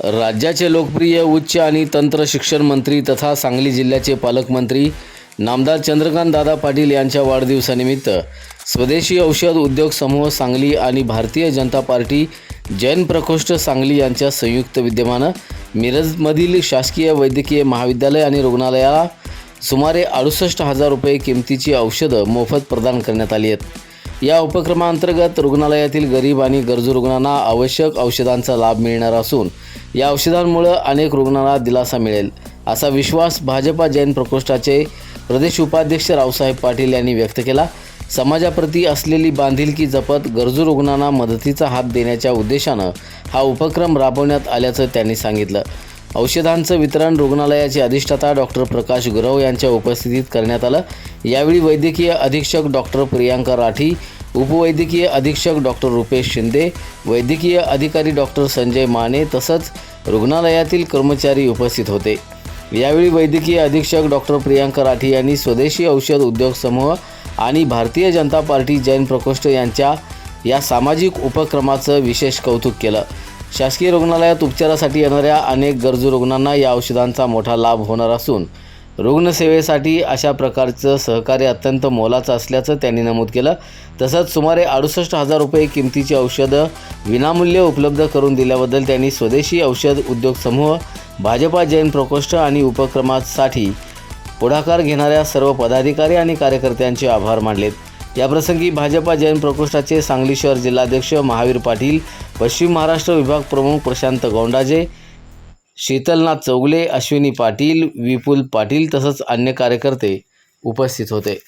राज्याचे लोकप्रिय उच्च आणि तंत्र शिक्षण मंत्री तथा सांगली जिल्ह्याचे पालकमंत्री नामदार चंद्रकांत दादा पाटील यांच्या वाढदिवसानिमित्त स्वदेशी औषध उद्योग समूह सांगली आणि भारतीय जनता पार्टी जैन प्रकोष्ठ सांगली यांच्या संयुक्त विद्यमानं मिरजमधील शासकीय वैद्यकीय महाविद्यालय आणि रुग्णालयाला सुमारे 68,000 रुपये किमतीची औषधं मोफत प्रदान करण्यात आली आहेत। या उपक्रमांतर्गत रुग्णालयातील गरीब आणि गरजू रुग्णांना आवश्यक औषधांचा लाभ मिळणार असून या औषधांमुळे अनेक रुग्णांना दिलासा मिळेल असा विश्वास भाजपा जैन प्रकोष्ठाचे प्रदेश उपाध्यक्ष रावसाहेब पाटील यांनी व्यक्त केला। समाजाप्रती असलेली बांधिलकी जपत गरजू रुग्णांना मदतीचा हात देण्याच्या उद्देशानं हा उपक्रम राबवण्यात आल्याचं त्यांनी सांगितलं। औषधांचं वितरण रुग्णालयाचे अधिष्ठाता डॉक्टर प्रकाश गुरव यांच्या उपस्थितीत करण्यात आलं। यावेळी वैद्यकीय अधीक्षक डॉक्टर प्रियांका राठी, उपवैद्यकीय अधीक्षक डॉक्टर रुपेश शिंदे, वैद्यकीय अधिकारी डॉक्टर संजय माने तसंच रुग्णालयातील कर्मचारी उपस्थित होते। यावेळी वैद्यकीय अधीक्षक डॉक्टर प्रियांका राठी यांनी स्वदेशी औषध उद्योग समूह आणि भारतीय जनता पार्टी जैन प्रकोष्ठ यांच्या या सामाजिक उपक्रमाचं विशेष कौतुक केलं। शासकीय रुग्णालयात उपचारासाठी येणाऱ्या अनेक गरजू रुग्णांना या औषधांचा मोठा लाभ होणार असून रुग्णसेवेसाठी अशा प्रकारचं सहकार्य अत्यंत मोलाचं असल्याचं त्यांनी नमूद केलं। तसंच सुमारे 68,000 रुपये किमतीची औषधं विनामूल्य उपलब्ध करून दिल्याबद्दल त्यांनी स्वदेशी औषध उद्योग समूह, भाजपा जैन प्रकोष्ठ आणि उपक्रमासाठी पुढाकार घेणाऱ्या सर्व पदाधिकारी आणि कार्यकर्त्यांचे आभार मानलेत। याप्रसंगी भाजपा जैन प्रकोष्ठाचे सांगली शहर जिल्हाध्यक्ष महावीर पाटील, पश्चिम महाराष्ट्र विभाग प्रमुख प्रशांत गोंडाजे, शीतलनाथ चौगले, अश्विनी पाटील, विपुल पाटील तसंच अन्य कार्यकर्ते उपस्थित होते।